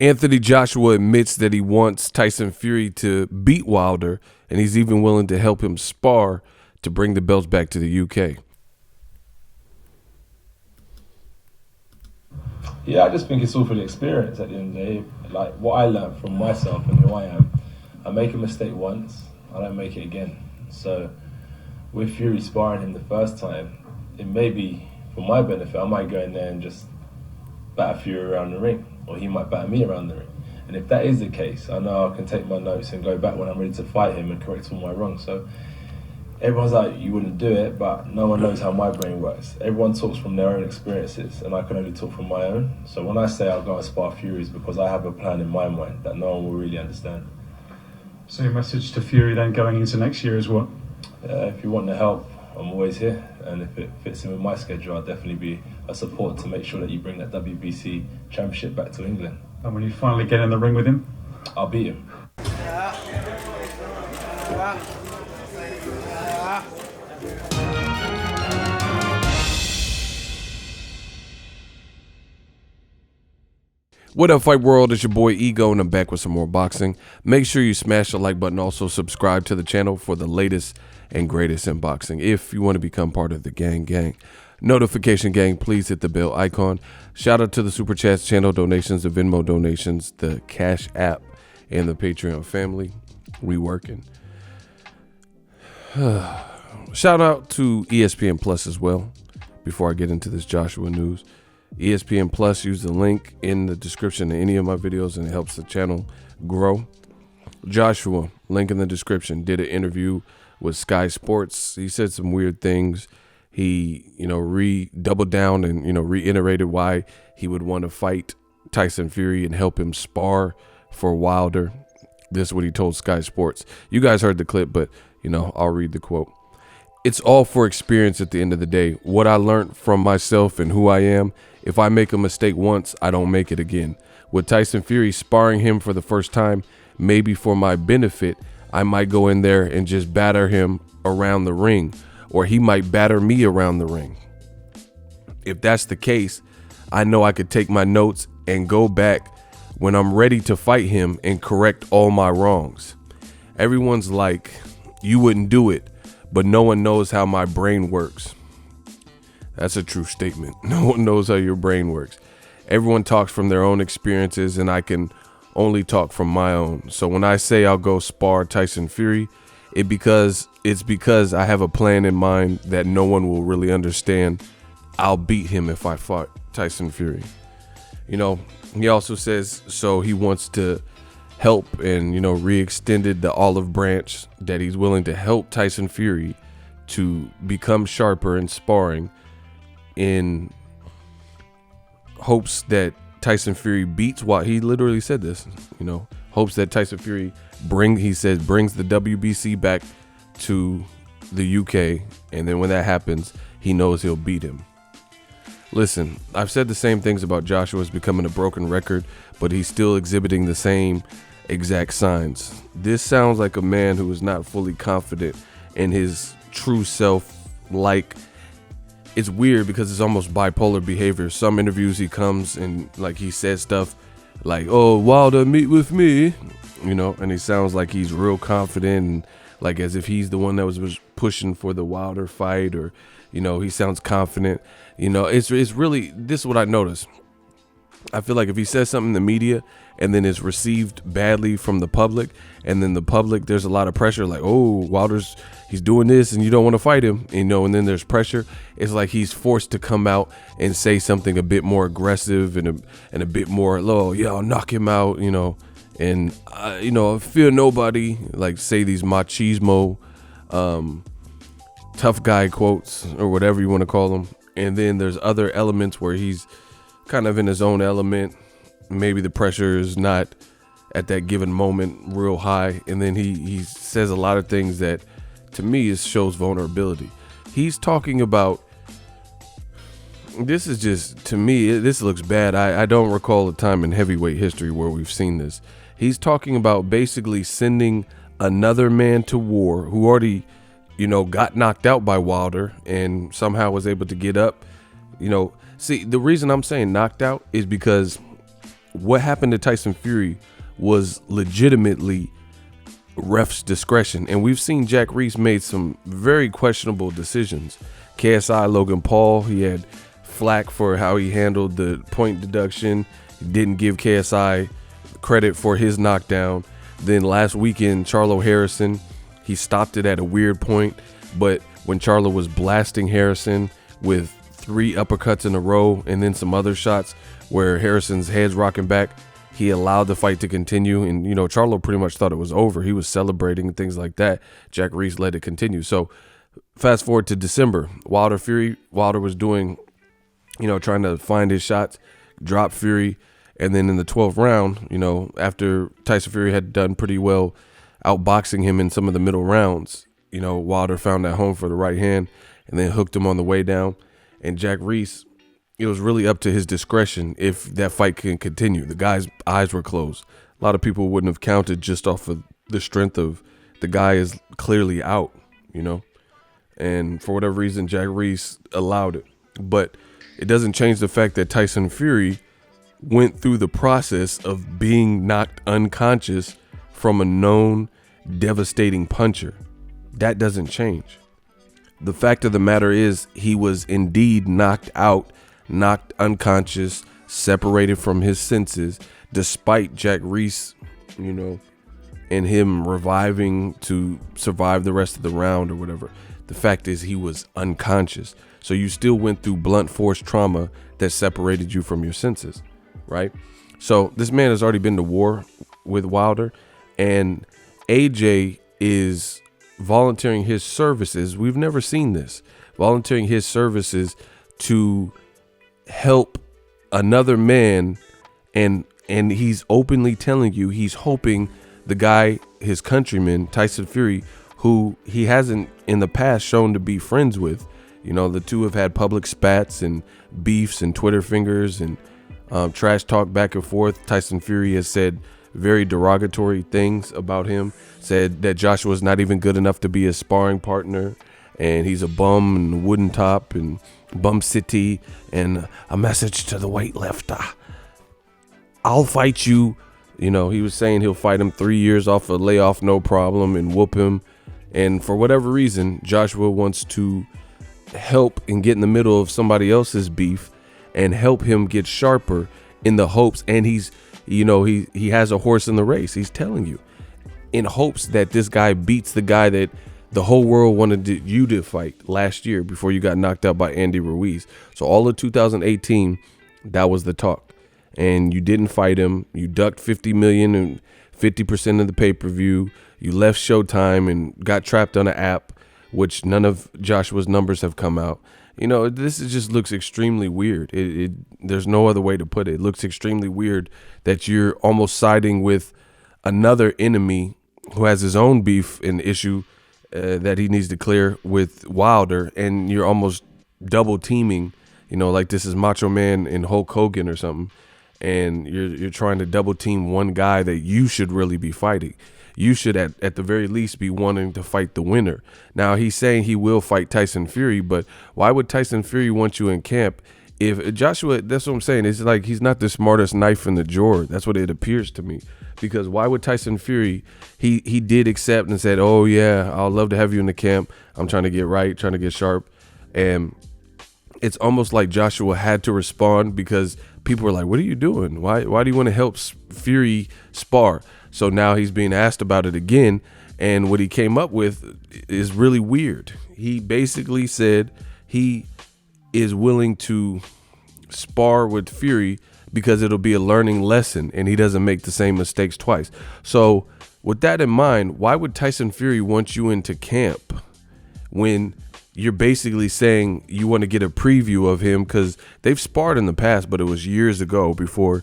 Anthony Joshua admits that he wants Tyson Fury to beat Wilder, and he's even willing to help him spar to bring the belts back to the UK. Yeah, I just think it's all for the experience at the end of the day. Like what I learned from myself and who I am, I make a mistake once, I don't make it again. So with Fury sparring him the first time, it may be for my benefit. I might go in there and just batter Fury around the ring, or he might batter me around the ring. And if that is the case, I know I can take my notes and go back when I'm ready to fight him and correct all my wrongs. So everyone's like, you wouldn't do it, but no one knows how my brain works. Everyone talks from their own experiences, and I can only talk from my own. So when I say I'll go and spar Fury, it's because I have a plan in my mind that no one will really understand. So your message to Fury then going into next year is what? If you want the help, I'm always here, and if it fits in with my schedule, I'll definitely be a support to make sure that you bring that WBC championship back to England. And when you finally get in the ring with him? I'll beat him. What up, Fight World? It's your boy Ego, and I'm back with some more boxing. Make sure you smash the like button. Also subscribe to the channel for the latest and greatest in boxing. If you want to become part of the gang, notification gang, please hit the bell icon. Shout out to the Super Chats, channel donations, the Venmo donations, the Cash app, and the Patreon family. We working. Shout out to ESPN Plus as well. Before I get into this Joshua news, ESPN Plus, use the link in the description to any of my videos, and it helps the channel grow. Joshua, link in the description, did an interview with Sky Sports. He said some weird things. He, doubled down and, reiterated why he would want to fight Tyson Fury and help him spar for Wilder. This is what he told Sky Sports. You guys heard the clip, but, I'll read the quote. It's all for experience at the end of the day. What I learned from myself and who I am. If I make a mistake once, I don't make it again. With Tyson Fury sparring him for the first time, maybe for my benefit, I might go in there and just batter him around the ring, or he might batter me around the ring. If that's the case, I know I could take my notes and go back when I'm ready to fight him and correct all my wrongs. Everyone's like, you wouldn't do it, but no one knows how my brain works. That's a true statement. No one knows how your brain works. Everyone talks from their own experiences, and I can only talk from my own. So when I say I'll go spar Tyson Fury, it's because I have a plan in mind that no one will really understand. I'll beat him if I fought Tyson Fury. He also says so he wants to help and, re-extended the olive branch that he's willing to help Tyson Fury to become sharper in sparring, in hopes that Tyson Fury beats he literally said this, hopes that Tyson Fury brings the WBC back to the UK, and then when that happens, he knows he'll beat him. Listen, I've said the same things about Joshua's becoming a broken record, but he's still exhibiting the same exact signs. This sounds like a man who is not fully confident in his true self. It's weird because it's almost bipolar behavior. Some interviews he comes and he says stuff like, oh, Wilder, meet with me, and he sounds like he's real confident, and as if he's the one that was pushing for the Wilder fight, or, he sounds confident. It's really, this is what I noticed. I feel like if he says something in the media and then it's received badly from the public, and then the public, there's a lot of pressure, like, oh, he's doing this and you don't want to fight him, and then there's pressure. It's like he's forced to come out and say something a bit more aggressive and a bit more, oh, yeah, I'll knock him out, and, fear nobody, say these machismo, tough guy quotes or whatever you want to call them. And then there's other elements where he's kind of in his own element. Maybe the pressure is not at that given moment real high, and then he says a lot of things that to me shows vulnerability. He's talking about, this is just, to me, this looks bad. I don't recall a time in heavyweight history where we've seen this. He's talking about basically sending another man to war who already, got knocked out by Wilder and somehow was able to get up. See, the reason I'm saying knocked out is because what happened to Tyson Fury was legitimately ref's discretion. And we've seen Jack Reese made some very questionable decisions. KSI Logan Paul, he had flack for how he handled the point deduction. He didn't give KSI credit for his knockdown. Then last weekend, Charlo Harrison, he stopped it at a weird point. But when Charlo was blasting Harrison with 3 uppercuts in a row and then some other shots where Harrison's head's rocking back, he allowed the fight to continue. And, you know, Charlo pretty much thought it was over. He was celebrating and things like that. Jack Reese let it continue. So fast forward to December, Wilder Fury. Wilder was doing, you know, trying to find his shots, drop Fury. And then in the 12th round, you know, after Tyson Fury had done pretty well outboxing him in some of the middle rounds, you know, Wilder found that home for the right hand and then hooked him on the way down. And Jack Reese, it was really up to his discretion if that fight can continue. The guy's eyes were closed. A lot of people wouldn't have counted just off of the strength of the guy is clearly out, you know. And for whatever reason, Jack Reese allowed it. But it doesn't change the fact that Tyson Fury went through the process of being knocked unconscious from a known devastating puncher. That doesn't change. The fact of the matter is he was indeed knocked out, knocked unconscious, separated from his senses, despite Jack Reese, you know, and him reviving to survive the rest of the round or whatever. The fact is he was unconscious. So you still went through blunt force trauma that separated you from your senses, right? So this man has already been to war with Wilder, and AJ is volunteering his services. We've never seen this. Volunteering his services to help another man, and he's openly telling you he's hoping the guy, his countryman, Tyson Fury, who he hasn't in the past shown to be friends with. You know, the two have had public spats and beefs and Twitter fingers and trash talk back and forth. Tyson Fury has said very derogatory things about him, said that Joshua's not even good enough to be a sparring partner, and he's a bum and a wooden top and bum city, and a message to the weightlifter: I'll fight you. You know, he was saying he'll fight him 3 years off a layoff, no problem, and whoop him. And for whatever reason, Joshua wants to help and get in the middle of somebody else's beef and help him get sharper in the hopes. And he's, you know, he has a horse in the race. He's telling you in hopes that this guy beats the guy that the whole world wanted you to fight last year before you got knocked out by Andy Ruiz. So all of 2018, that was the talk. And you didn't fight him. You ducked $50 million and 50% of the pay-per-view. You left Showtime and got trapped on an app, which none of Joshua's numbers have come out. You know, this just looks extremely weird. There's no other way to put it. It looks extremely weird that you're almost siding with another enemy who has his own beef and issue that he needs to clear with Wilder, and you're almost double teaming, you know, like this is Macho Man and Hulk Hogan or something, and you're trying to double team one guy that you should really be fighting. You should at the very least be wanting to fight the winner. Now, he's saying he will fight Tyson Fury, but why would Tyson Fury want you in camp? If Joshua, that's what I'm saying. It's like he's not the smartest knife in the drawer. That's what it appears to me. Because why would Tyson Fury, he did accept and said, oh, yeah, I'll love to have you in the camp. I'm trying to get right, trying to get sharp. And it's almost like Joshua had to respond because people were like, what are you doing? Why do you want to help Fury spar? So now he's being asked about it again. And what he came up with is really weird. He basically said he is willing to spar with Fury because it'll be a learning lesson and he doesn't make the same mistakes twice. So with that in mind, why would Tyson Fury want you into camp when you're basically saying you want to get a preview of him? Because they've sparred in the past, but it was years ago before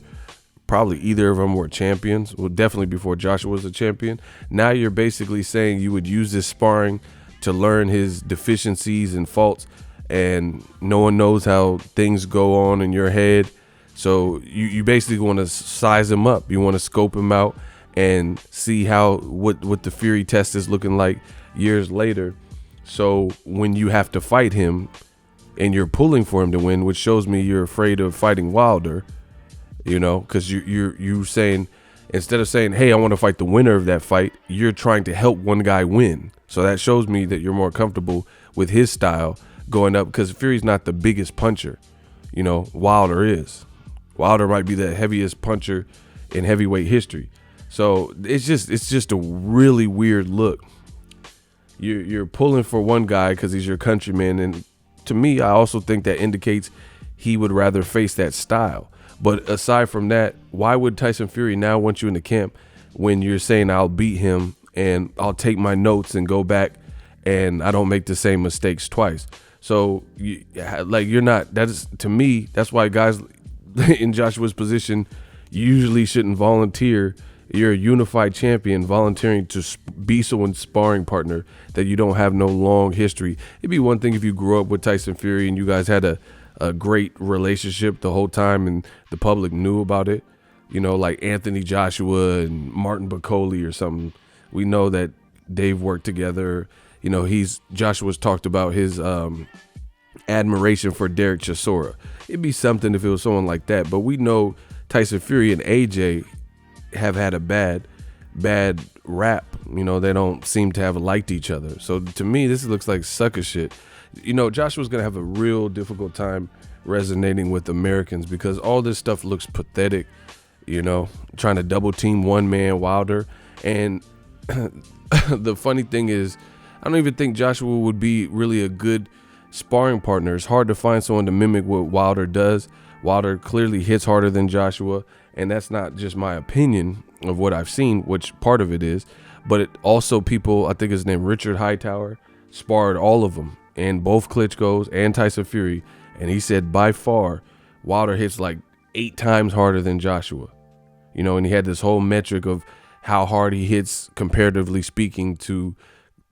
probably either of them were champions. Well, definitely before Joshua was a champion. Now you're basically saying you would use this sparring to learn his deficiencies and faults, and no one knows how things go on in your head. So you basically want to size him up. You want to scope him out and see what the Fury test is looking like years later. So when you have to fight him and you're pulling for him to win, which shows me you're afraid of fighting Wilder, you know, because you saying, instead of saying, hey, I want to fight the winner of that fight, you're trying to help one guy win. So that shows me that you're more comfortable with his style going up, because Fury's not the biggest puncher. You know, Wilder is. Wilder might be the heaviest puncher in heavyweight history. So it's just a really weird look. You're pulling for one guy because he's your countryman, and to me, I also think that indicates he would rather face that style. But aside from that, why would Tyson Fury now want you in the camp when you're saying I'll beat him and I'll take my notes and go back and I don't make the same mistakes twice? So you're not, to me, that's why guys in Joshua's position usually shouldn't volunteer. You're a unified champion volunteering to be someone's sparring partner that you don't have no long history. It'd be one thing if you grew up with Tyson Fury and you guys had a great relationship the whole time and the public knew about it, you know, like Anthony Joshua and Martin Bacoli or something. We know that they've worked together. You know, Joshua's talked about his admiration for Derek Chisora. It'd be something if it was someone like that, but we know Tyson Fury and AJ have had a bad rap. You know, they don't seem to have liked each other. So to me, this looks like sucker shit. You know, Joshua's gonna have a real difficult time resonating with Americans because all this stuff looks pathetic. You know, trying to double team one man Wilder. And the funny thing is, I don't even think Joshua would be really a good sparring partner. It's hard to find someone to mimic what Wilder does. Wilder clearly hits harder than Joshua, and that's not just my opinion of what I've seen, which part of it is, but it also people, I think his name Richard Hightower, sparred all of them, and both Klitschko's and Tyson Fury, and he said by far Wilder hits like 8 times harder than Joshua. You know, and he had this whole metric of how hard he hits comparatively speaking to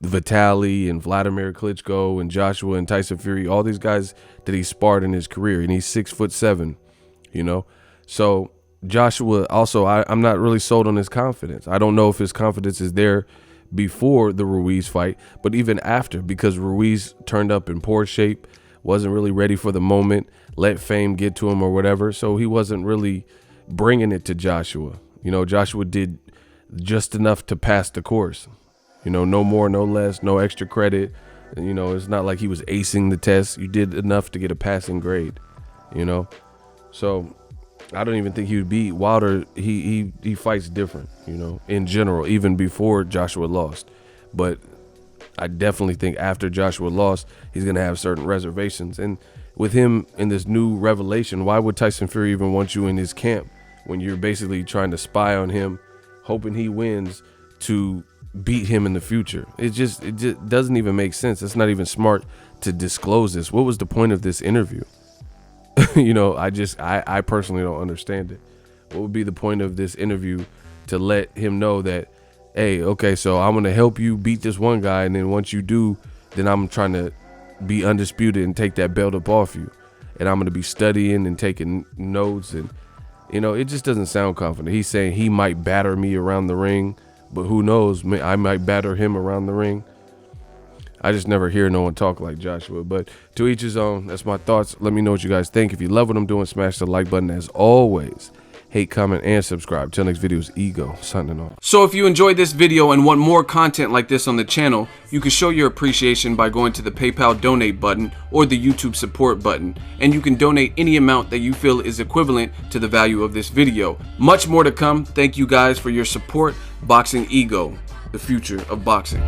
Vitaly and Vladimir Klitschko and Joshua and Tyson Fury, all these guys that he sparred in his career, and he's 6'7", you know. So Joshua also, I'm not really sold on his confidence. I don't know if his confidence is there before the Ruiz fight, but even after, because Ruiz turned up in poor shape, wasn't really ready for the moment, let fame get to him or whatever, so he wasn't really bringing it to Joshua. You know, Joshua did just enough to pass the course. You know, no more, no less, no extra credit. You know, it's not like he was acing the test. You did enough to get a passing grade, you know. So I don't even think he would beat Wilder. He fights different, you know, in general, even before Joshua lost. But I definitely think after Joshua lost, he's going to have certain reservations. And with him in this new revelation, why would Tyson Fury even want you in his camp when you're basically trying to spy on him, hoping he wins to beat him in the future? It just doesn't even make sense. It's not even smart to disclose this. What was the point of this interview? You know, I personally don't understand it. What would be the point of this interview to let him know that, hey, okay, so I'm gonna help you beat this one guy, and then once you do, then I'm trying to be undisputed and take that belt up off you, and I'm gonna be studying and taking notes, and you know, it just doesn't sound confident. He's saying he might batter me around the ring, but who knows? I might batter him around the ring. I just never hear no one talk like Joshua. But to each his own. That's my thoughts. Let me know what you guys think. If you love what I'm doing, smash the like button. As always, hate, comment, and subscribe. Till next video is Ego signing off. So if you enjoyed this video and want more content like this on the channel, you can show your appreciation by going to the PayPal donate button or the YouTube support button, and you can donate any amount that you feel is equivalent to the value of this video. Much more to come. Thank you guys for your support. Boxing Ego, the future of boxing.